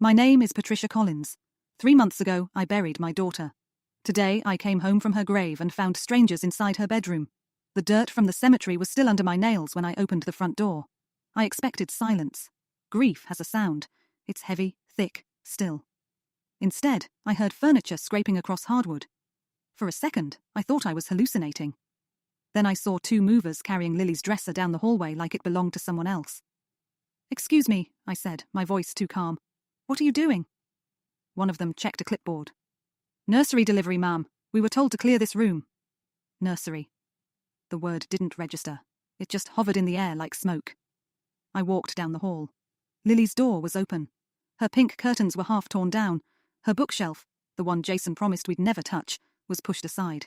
My name is Patricia Collins. 3 months ago, I buried my daughter. Today, I came home from her grave and found strangers inside her bedroom. The dirt from the cemetery was still under my nails when I opened the front door. I expected silence. Grief has a sound. It's heavy, thick, still. Instead, I heard furniture scraping across hardwood. For a second, I thought I was hallucinating. Then I saw 2 movers carrying Lily's dresser down the hallway like it belonged to someone else. "Excuse me," I said, my voice too calm. "What are you doing?" One of them checked a clipboard. "Nursery delivery, ma'am. We were told to clear this room." Nursery. The word didn't register. It just hovered in the air like smoke. I walked down the hall. Lily's door was open. Her pink curtains were half torn down. Her bookshelf, the one Jason promised we'd never touch, was pushed aside.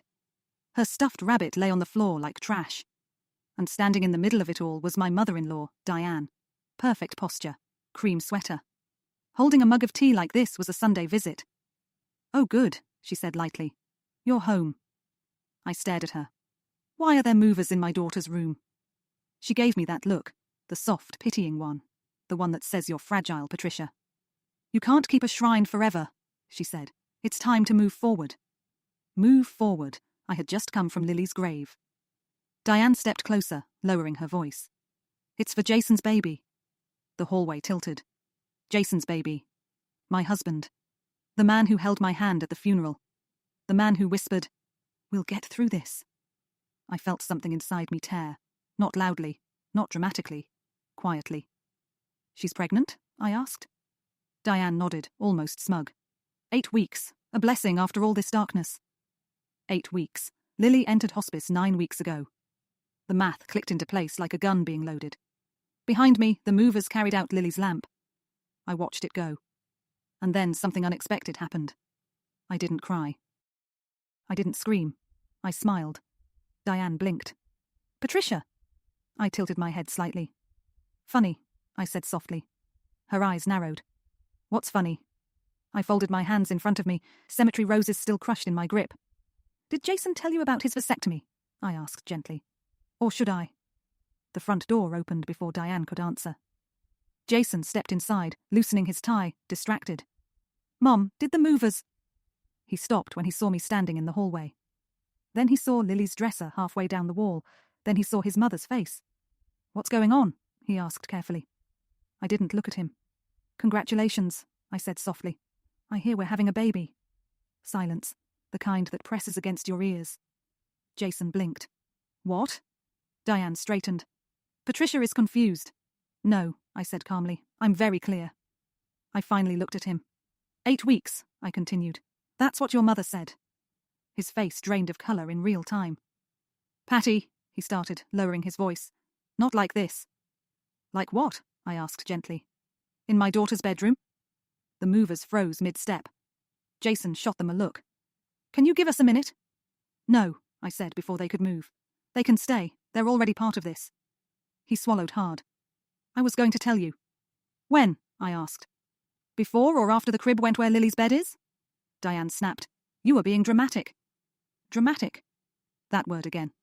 Her stuffed rabbit lay on the floor like trash. And standing in the middle of it all was my mother-in-law, Diane. Perfect posture. Cream sweater. Holding a mug of tea like this was a Sunday visit. "Oh, good," she said lightly. "You're home." I stared at her. "Why are there movers in my daughter's room?" She gave me that look, the soft, pitying one, the one that says you're fragile, Patricia. "You can't keep a shrine forever," she said. "It's time to move forward." Move forward. I had just come from Lily's grave. Diane stepped closer, lowering her voice. "It's for Jason's baby." The hallway tilted. Jason's baby. My husband. The man who held my hand at the funeral. The man who whispered, "We'll get through this." I felt something inside me tear. Not loudly, not dramatically, quietly. "She's pregnant?" I asked. Diane nodded, almost smug. 8 weeks. A blessing after all this darkness. 8 weeks. Lily entered hospice 9 weeks ago. The math clicked into place like a gun being loaded. Behind me, the movers carried out Lily's lamp. I watched it go. And then something unexpected happened. I didn't cry. I didn't scream. I smiled. Diane blinked. "Patricia!" I tilted my head slightly. "Funny," I said softly. Her eyes narrowed. "What's funny?" I folded my hands in front of me, cemetery roses still crushed in my grip. "Did Jason tell you about his vasectomy?" I asked gently. "Or should I?" The front door opened before Diane could answer. Jason stepped inside, loosening his tie, distracted. "Mom, did the movers—" He stopped when he saw me standing in the hallway. Then he saw Lily's dresser halfway down the wall. Then he saw his mother's face. "What's going on?" he asked carefully. I didn't look at him. "Congratulations," I said softly. "I hear we're having a baby." Silence, the kind that presses against your ears. Jason blinked. "What?" Diane straightened. "Patricia is confused." "No," I said calmly. "I'm very clear." I finally looked at him. 8 weeks, I continued. "That's what your mother said." His face drained of colour in real time. "Patty," he started, lowering his voice. "Not like this." "Like what?" I asked gently. "In my daughter's bedroom?" The movers froze mid-step. Jason shot them a look. "Can you give us a minute?" "No," I said before they could move. "They can stay. They're already part of this." He swallowed hard. "I was going to tell you." "When?" I asked. "Before or after the crib went where Lily's bed is?" Diane snapped. "You are being dramatic." Dramatic. That word again.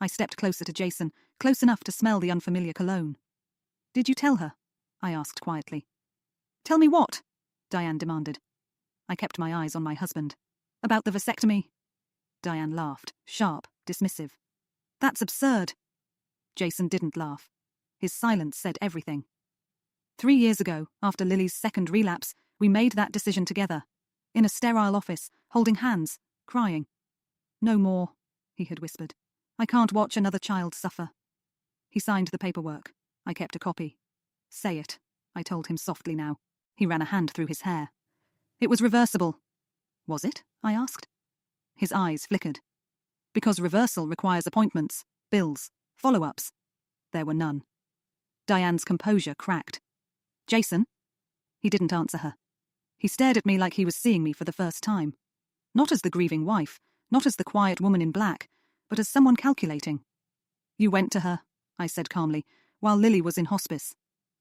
I stepped closer to Jason, close enough to smell the unfamiliar cologne. "Did you tell her?" I asked quietly. "Tell me what?" Diane demanded. I kept my eyes on my husband. "About the vasectomy?" Diane laughed, sharp, dismissive. "That's absurd." Jason didn't laugh. His silence said everything. 3 years ago, after Lily's second relapse, we made that decision together. In a sterile office, holding hands, crying. "No more," he had whispered. "I can't watch another child suffer." He signed the paperwork. I kept a copy. "Say it," I told him softly now. He ran a hand through his hair. "It was reversible." "Was it?" I asked. His eyes flickered. "Because reversal requires appointments, bills, follow-ups." There were none. Diane's composure cracked. "Jason?" He didn't answer her. He stared at me like he was seeing me for the first time. Not as the grieving wife, not as the quiet woman in black, but as someone calculating. "You went to her," I said calmly, "while Lily was in hospice."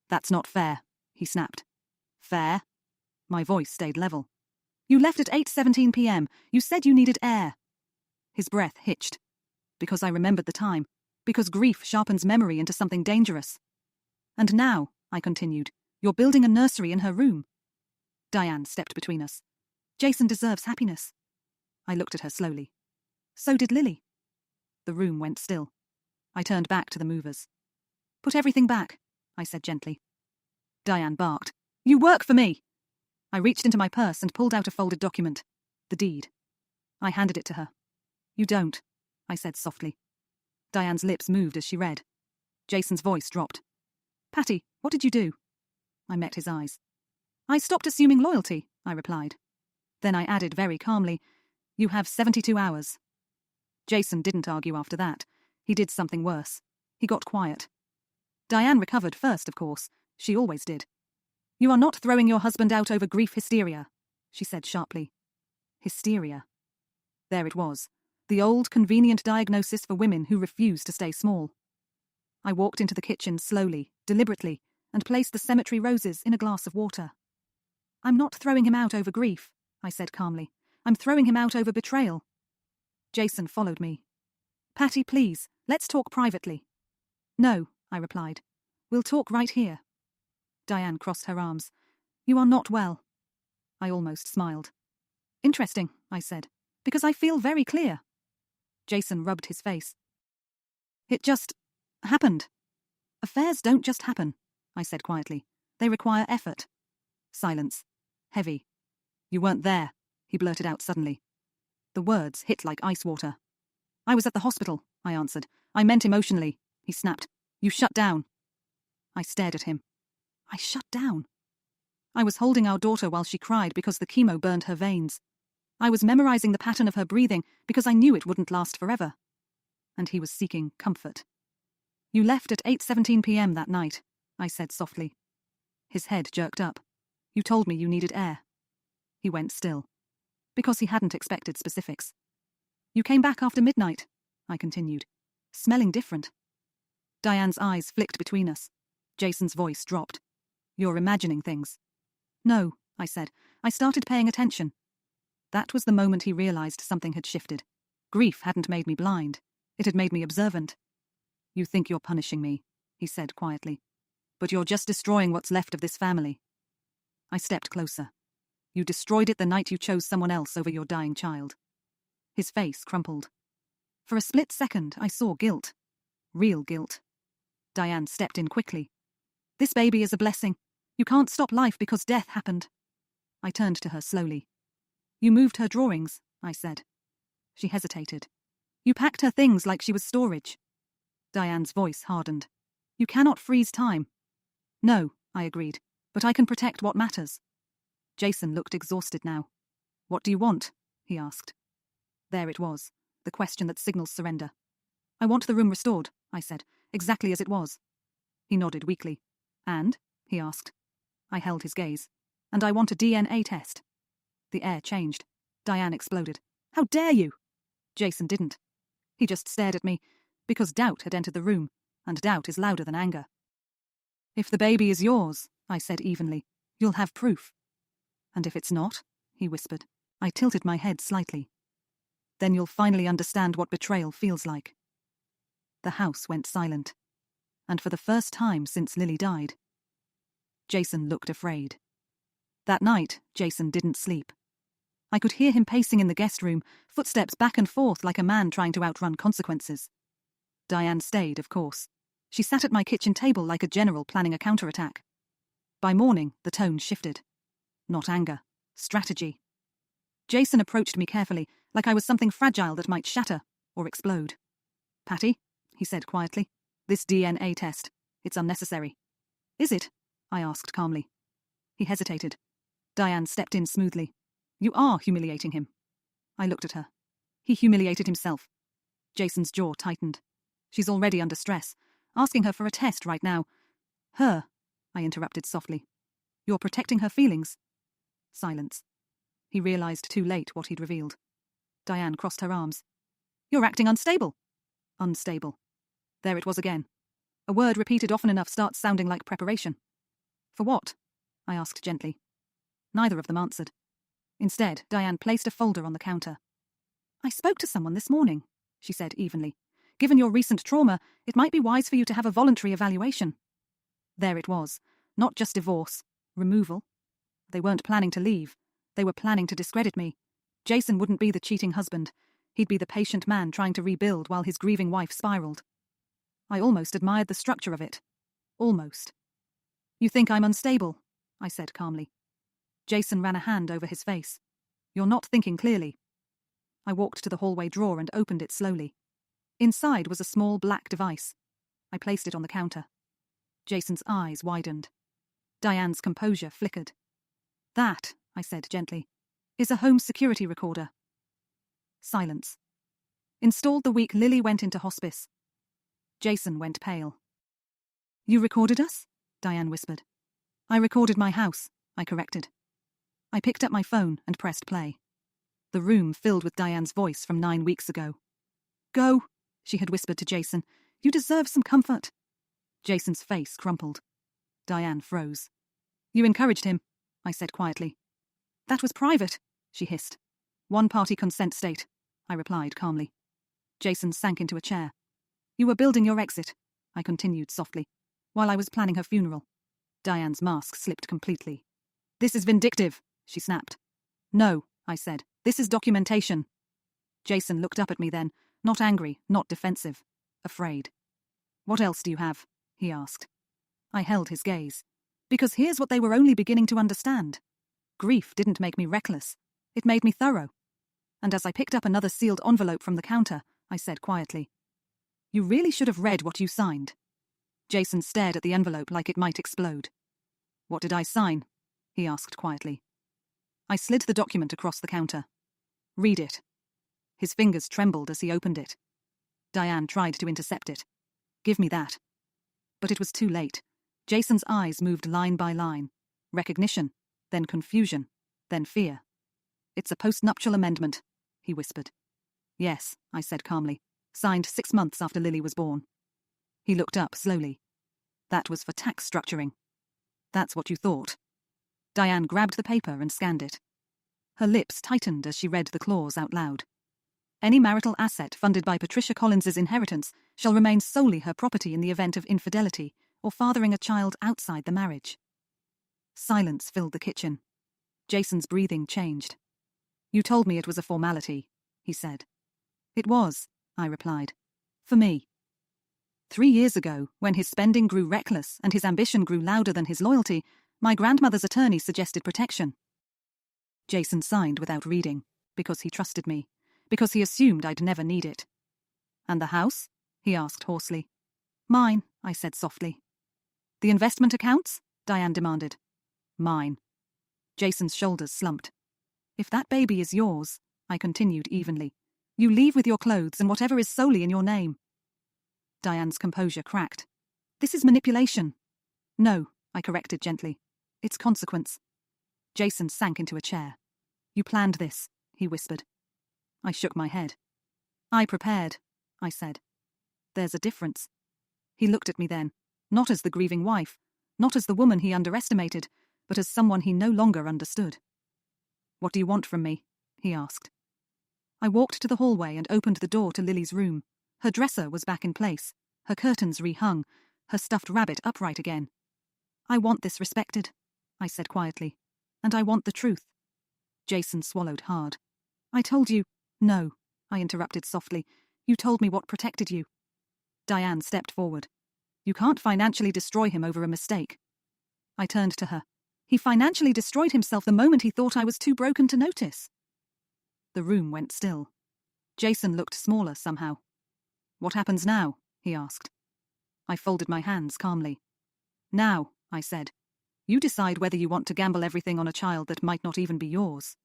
"That's not fair," he snapped. "Fair?" My voice stayed level. "You left at 8:17 p.m. You said you needed air." His breath hitched. "Because I remembered the time. Because grief sharpens memory into something dangerous." "And now," I continued, "you're building a nursery in her room." Diane stepped between us. Jason deserves happiness. I looked at her slowly. So did Lily. The room went still. I turned back to the movers. Put everything back, I said gently. Diane barked. You work for me! I reached into my purse and pulled out a folded document. The deed. I handed it to her. You don't, I said softly. Diane's lips moved as she read. Jason's voice dropped. Patty, what did you do? I met his eyes. I stopped assuming loyalty, I replied. Then I added very calmly, you have 72 hours. Jason didn't argue after that. He did something worse. He got quiet. Diane recovered first, of course. She always did. You are not throwing your husband out over grief hysteria, she said sharply. Hysteria. There it was. The old, convenient diagnosis for women who refuse to stay small. I walked into the kitchen slowly, deliberately, and placed the cemetery roses in a glass of water. I'm not throwing him out over grief, I said calmly. I'm throwing him out over betrayal. Jason followed me. Patty, please, let's talk privately. No, I replied. We'll talk right here. Diane crossed her arms. You are not well. I almost smiled. Interesting, I said, because I feel very clear. Jason rubbed his face. It just happened. Affairs don't just happen, I said quietly. They require effort. Silence. Heavy. You weren't there, he blurted out suddenly. The words hit like ice water. I was at the hospital, I answered. I meant emotionally, he snapped. You shut down. I stared at him. I shut down. I was holding our daughter while she cried because the chemo burned her veins. I was memorizing the pattern of her breathing because I knew it wouldn't last forever. And he was seeking comfort. You left at 8:17 p.m. that night, I said softly. His head jerked up. You told me you needed air. He went still. Because he hadn't expected specifics. You came back after midnight, I continued, smelling different. Diane's eyes flicked between us. Jason's voice dropped. You're imagining things. No, I said. I started paying attention. That was the moment he realized something had shifted. Grief hadn't made me blind. It had made me observant. You think you're punishing me, he said quietly. But you're just destroying what's left of this family. I stepped closer. You destroyed it the night you chose someone else over your dying child. His face crumpled. For a split second, I saw guilt. Real guilt. Diane stepped in quickly. This baby is a blessing. You can't stop life because death happened. I turned to her slowly. You moved her drawings, I said. She hesitated. You packed her things like she was storage. Diane's voice hardened. You cannot freeze time. No, I agreed, but I can protect what matters. Jason looked exhausted now. What do you want? He asked. There it was, the question that signals surrender. I want the room restored, I said, exactly as it was. He nodded weakly. And? He asked. I held his gaze. And I want a DNA test. The air changed. Diane exploded. How dare you? Jason didn't. He just stared at me, because doubt had entered the room, and doubt is louder than anger. If the baby is yours, I said evenly, you'll have proof. And if it's not, he whispered. I tilted my head slightly. Then you'll finally understand what betrayal feels like. The house went silent. And for the first time since Lily died. Jason looked afraid. That night, Jason didn't sleep. I could hear him pacing in the guest room, footsteps back and forth like a man trying to outrun consequences. Diane stayed, of course. She sat at my kitchen table like a general planning a counterattack. By morning, the tone shifted. Not anger. Strategy. Jason approached me carefully, like I was something fragile that might shatter or explode. Patty, he said quietly, this DNA test. It's unnecessary. Is it? I asked calmly. He hesitated. Diane stepped in smoothly. You are humiliating him. I looked at her. He humiliated himself. Jason's jaw tightened. She's already under stress. Asking her for a test right now. Her, I interrupted softly. You're protecting her feelings. Silence. He realized too late what he'd revealed. Diane crossed her arms. You're acting unstable. Unstable. There it was again. A word repeated often enough starts sounding like preparation. For what? I asked gently. Neither of them answered. Instead, Diane placed a folder on the counter. I spoke to someone this morning, she said evenly. Given your recent trauma, it might be wise for you to have a voluntary evaluation. There it was. Not just divorce. Removal. They weren't planning to leave. They were planning to discredit me. Jason wouldn't be the cheating husband. He'd be the patient man trying to rebuild while his grieving wife spiraled. I almost admired the structure of it. Almost. You think I'm unstable? I said calmly. Jason ran a hand over his face. You're not thinking clearly. I walked to the hallway drawer and opened it slowly. Inside was a small black device. I placed it on the counter. Jason's eyes widened. Diane's composure flickered. That, I said gently, is a home security recorder. Silence. Installed the week Lily went into hospice. Jason went pale. You recorded us? Diane whispered. I recorded my house, I corrected. I picked up my phone and pressed play. The room filled with Diane's voice from 9 weeks ago. Go, she had whispered to Jason. You deserve some comfort. Jason's face crumpled. Diane froze. You encouraged him, I said quietly. That was private, she hissed. One-party consent state, I replied calmly. Jason sank into a chair. You were building your exit, I continued softly, while I was planning her funeral. Diane's mask slipped completely. This is vindictive, she snapped. No, I said. This is documentation. Jason looked up at me then, not angry, not defensive. Afraid. What else do you have? He asked. I held his gaze. Because here's what they were only beginning to understand. Grief didn't make me reckless. It made me thorough. And as I picked up another sealed envelope from the counter, I said quietly, You really should have read what you signed. Jason stared at the envelope like it might explode. What did I sign? He asked quietly. I slid the document across the counter. Read it. His fingers trembled as he opened it. Diane tried to intercept it. Give me that. But it was too late. Jason's eyes moved line by line. Recognition, then confusion, then fear. It's a postnuptial amendment, he whispered. Yes, I said calmly. Signed 6 months after Lily was born. He looked up slowly. That was for tax structuring. That's what you thought. Diane grabbed the paper and scanned it. Her lips tightened as she read the clause out loud. Any marital asset funded by Patricia Collins's inheritance shall remain solely her property in the event of infidelity or fathering a child outside the marriage. Silence filled the kitchen. Jason's breathing changed. You told me it was a formality, he said. It was, I replied. For me. 3 years ago, when his spending grew reckless and his ambition grew louder than his loyalty, my grandmother's attorney suggested protection. Jason signed without reading, because he trusted me, because he assumed I'd never need it. And the house? He asked hoarsely. Mine, I said softly. The investment accounts? Diane demanded. Mine. Jason's shoulders slumped. If that baby is yours, I continued evenly, you leave with your clothes and whatever is solely in your name. Diane's composure cracked. This is manipulation. No, I corrected gently. It's consequence. Jason sank into a chair. You planned this, he whispered. I shook my head. I prepared, I said. There's a difference. He looked at me then, not as the grieving wife, not as the woman he underestimated, but as someone he no longer understood. What do you want from me? He asked. I walked to the hallway and opened the door to Lily's room. Her dresser was back in place, her curtains rehung, her stuffed rabbit upright again. I want this respected, I said quietly, and I want the truth. Jason swallowed hard. I told you. No, I interrupted softly. You told me what protected you. Diane stepped forward. You can't financially destroy him over a mistake. I turned to her. He financially destroyed himself the moment he thought I was too broken to notice. The room went still. Jason looked smaller somehow. What happens now? He asked. I folded my hands calmly. Now, I said, you decide whether you want to gamble everything on a child that might not even be yours.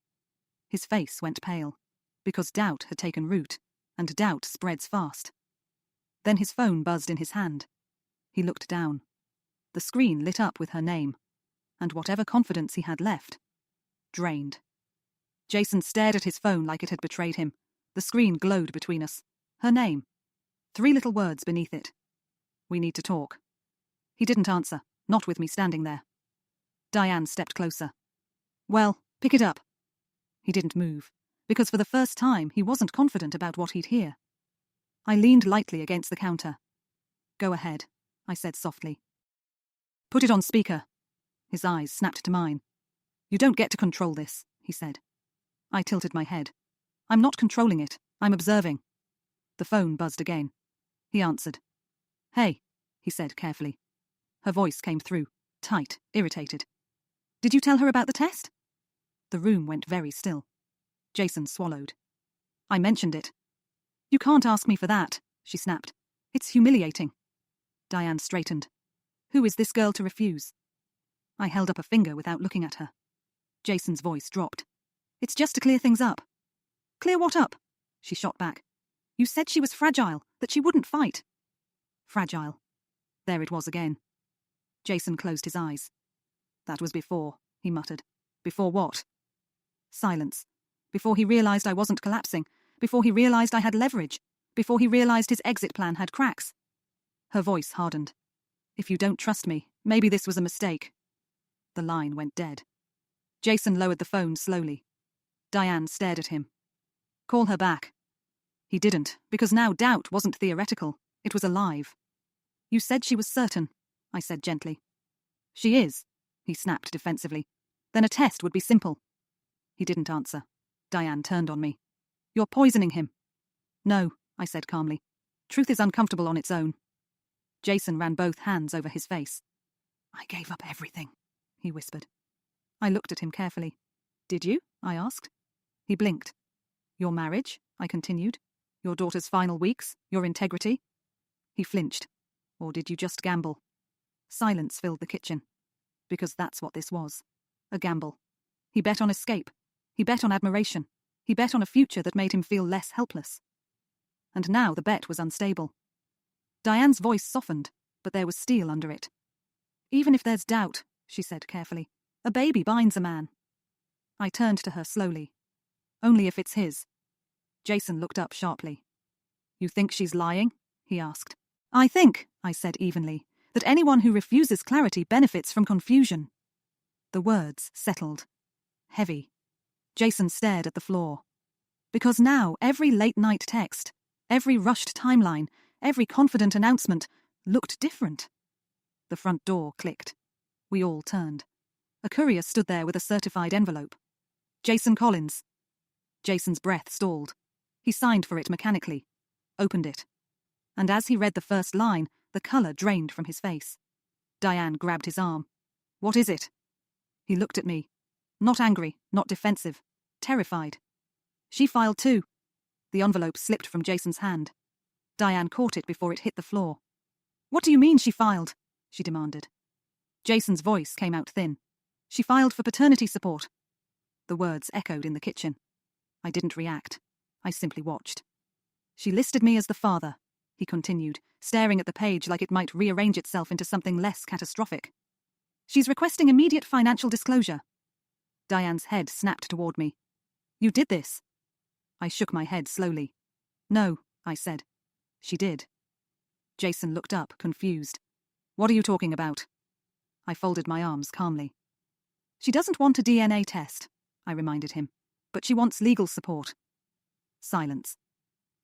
His face went pale, because doubt had taken root, and doubt spreads fast. Then his phone buzzed in his hand. He looked down. The screen lit up with her name, and whatever confidence he had left, drained. Jason stared at his phone like it had betrayed him. The screen glowed between us. Her name. 3 little words beneath it. We need to talk. He didn't answer, not with me standing there. Diane stepped closer. Well, pick it up. He didn't move, because for the first time he wasn't confident about what he'd hear. I leaned lightly against the counter. Go ahead, I said softly. Put it on speaker. His eyes snapped to mine. You don't get to control this, he said. I tilted my head. I'm not controlling it. I'm observing. The phone buzzed again. He answered. Hey, he said carefully. Her voice came through, tight, irritated. Did you tell her about the test? The room went very still. Jason swallowed. I mentioned it. You can't ask me for that, she snapped. It's humiliating. Diane straightened. Who is this girl to refuse? I held up a finger without looking at her. Jason's voice dropped. It's just to clear things up. Clear what up? She shot back. You said she was fragile, that she wouldn't fight. Fragile. There it was again. Jason closed his eyes. That was before, he muttered. Before what? Silence. Before he realized I wasn't collapsing. Before he realized I had leverage. Before he realized his exit plan had cracks. Her voice hardened. If you don't trust me, maybe this was a mistake. The line went dead. Jason lowered the phone slowly. Diane stared at him. Call her back. He didn't, because now doubt wasn't theoretical. It was alive. You said she was certain, I said gently. She is, he snapped defensively. Then a test would be simple. He didn't answer. Diane turned on me. You're poisoning him. No, I said calmly. Truth is uncomfortable on its own. Jason ran both hands over his face. I gave up everything, he whispered. I looked at him carefully. Did you? I asked. He blinked. Your marriage? I continued. Your daughter's final weeks? Your integrity? He flinched. Or did you just gamble? Silence filled the kitchen. Because that's what this was. A gamble. He bet on escape. He bet on admiration. He bet on a future that made him feel less helpless. And now the bet was unstable. Diane's voice softened, but there was steel under it. Even if there's doubt, she said carefully, a baby binds a man. I turned to her slowly. Only if it's his. Jason looked up sharply. You think she's lying? He asked. I think, I said evenly, that anyone who refuses clarity benefits from confusion. The words settled. Heavy. Jason stared at the floor. Because now every late-night text, every rushed timeline, every confident announcement looked different. The front door clicked. We all turned. A courier stood there with a certified envelope. Jason Collins. Jason's breath stalled. He signed for it mechanically. Opened it. And as he read the first line, the colour drained from his face. Diane grabbed his arm. What is it? He looked at me. Not angry, not defensive. Terrified. She filed too. The envelope slipped from Jason's hand. Diane caught it before it hit the floor. What do you mean she filed? She demanded. Jason's voice came out thin. She filed for paternity support. The words echoed in the kitchen. I didn't react. I simply watched. She listed me as the father, he continued, staring at the page like it might rearrange itself into something less catastrophic. She's requesting immediate financial disclosure. Diane's head snapped toward me. You did this. I shook my head slowly. No, I said. She did. Jason looked up, confused. What are you talking about? I folded my arms calmly. She doesn't want a DNA test, I reminded him, but she wants legal support. Silence.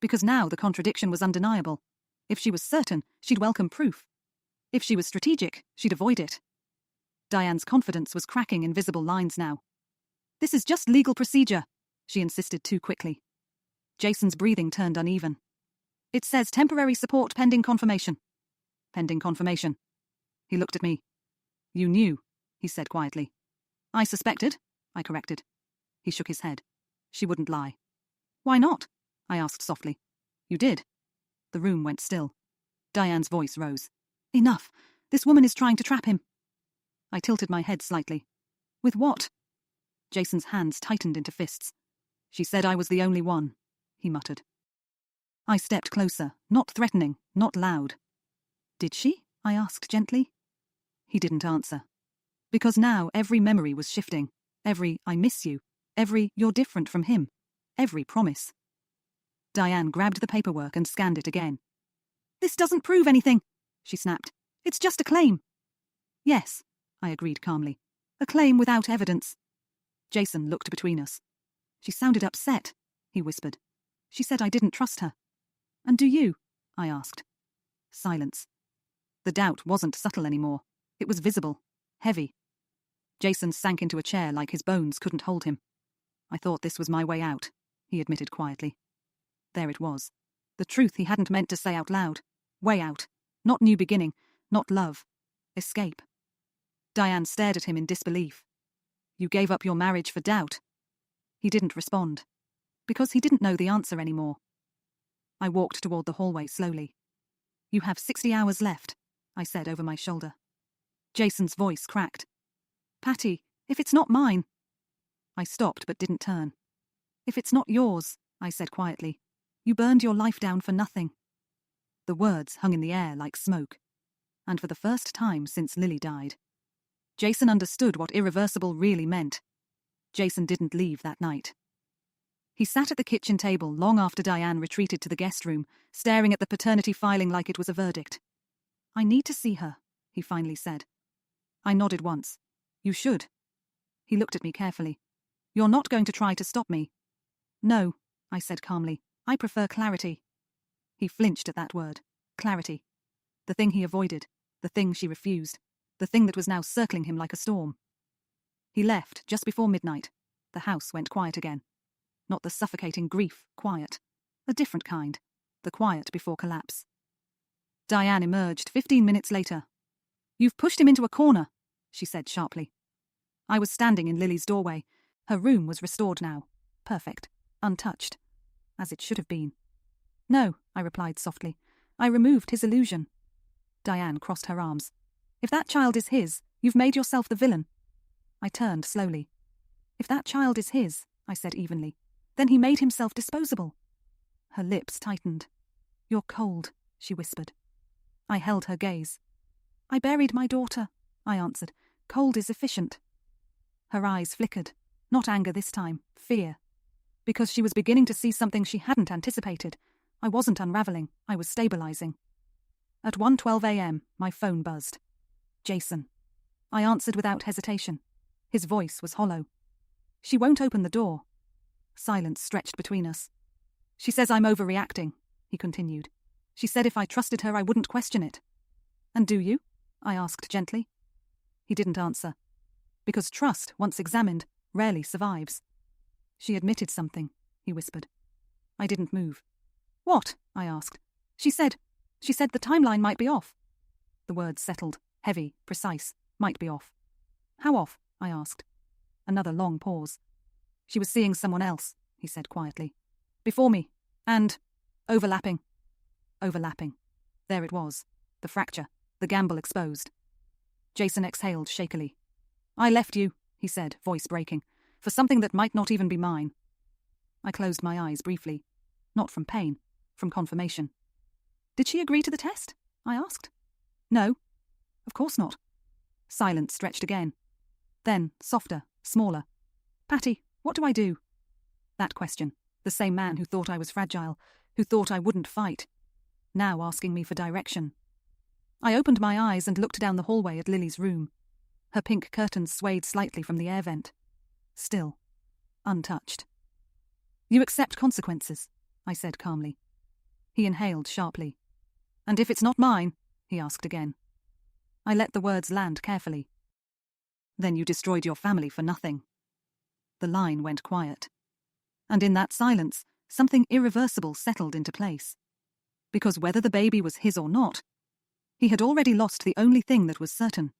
Because now the contradiction was undeniable. If she was certain, she'd welcome proof. If she was strategic, she'd avoid it. Diane's confidence was cracking in visible lines now. This is just legal procedure, she insisted too quickly. Jason's breathing turned uneven. It says temporary support pending confirmation. Pending confirmation. He looked at me. You knew, he said quietly. I suspected, I corrected. He shook his head. She wouldn't lie. Why not? I asked softly. You did. The room went still. Diane's voice rose. Enough. This woman is trying to trap him. I tilted my head slightly. With what? Jason's hands tightened into fists. She said I was the only one, he muttered. I stepped closer, not threatening, not loud. Did she? I asked gently. He didn't answer. Because now every memory was shifting. Every I miss you. Every you're different from him. Every promise. Diane grabbed the paperwork and scanned it again. This doesn't prove anything, she snapped. It's just a claim. Yes, I agreed calmly. A claim without evidence. Jason looked between us. She sounded upset, he whispered. She said I didn't trust her. And do you? I asked. Silence. The doubt wasn't subtle anymore. It was visible, heavy. Jason sank into a chair like his bones couldn't hold him. I thought this was my way out, he admitted quietly. There it was. The truth he hadn't meant to say out loud. Way out. Not new beginning. Not love. Escape. Diane stared at him in disbelief. You gave up your marriage for doubt. He didn't respond. Because he didn't know the answer anymore. I walked toward the hallway slowly. You have 60 hours left, I said over my shoulder. Jason's voice cracked. Patty, if it's not mine. I stopped but didn't turn. If it's not yours, I said quietly. You burned your life down for nothing. The words hung in the air like smoke. And for the first time since Lily died, Jason understood what irreversible really meant. Jason didn't leave that night. He sat at the kitchen table long after Diane retreated to the guest room, staring at the paternity filing like it was a verdict. I need to see her, he finally said. I nodded once. You should. He looked at me carefully. You're not going to try to stop me. No, I said calmly. I prefer clarity. He flinched at that word. Clarity. The thing he avoided. The thing she refused. The thing that was now circling him like a storm. He left just before midnight. The house went quiet again. Not the suffocating grief quiet. A different kind. The quiet before collapse. Diane emerged 15 minutes later. You've pushed him into a corner, she said sharply. I was standing in Lily's doorway. Her room was restored now. Perfect. Untouched. As it should have been. No, I replied softly. I removed his illusion. Diane crossed her arms. If that child is his, you've made yourself the villain. I turned slowly. If that child is his, I said evenly, then he made himself disposable. Her lips tightened. You're cold, she whispered. I held her gaze. I buried my daughter, I answered. Cold is efficient. Her eyes flickered. Not anger this time, fear. Because she was beginning to see something she hadn't anticipated. I wasn't unraveling, I was stabilizing. At 1:12 a.m., my phone buzzed. Jason. I answered without hesitation. His voice was hollow. She won't open the door. Silence stretched between us. She says I'm overreacting, he continued. She said if I trusted her I wouldn't question it. And do you? I asked gently. He didn't answer. Because trust, once examined, rarely survives. She admitted something, he whispered. I didn't move. What? I asked. She said the timeline might be off. The words settled, heavy, precise, might be off. How off? I asked. Another long pause. She was seeing someone else, he said quietly. Before me. And overlapping. Overlapping. There it was. The fracture. The gamble exposed. Jason exhaled shakily. I left you, he said, voice breaking, for something that might not even be mine. I closed my eyes briefly. Not from pain, from confirmation. Did she agree to the test? I asked. No. Of course not. Silence stretched again. Then, softer, smaller. Patty, what do I do? That question. The same man who thought I was fragile, who thought I wouldn't fight. Now asking me for direction. I opened my eyes and looked down the hallway at Lily's room. Her pink curtains swayed slightly from the air vent. Still. Untouched. You accept consequences, I said calmly. He inhaled sharply. And if it's not mine? He asked again. I let the words land carefully. Then you destroyed your family for nothing. The line went quiet. And in that silence, something irreversible settled into place. Because whether the baby was his or not, he had already lost the only thing that was certain.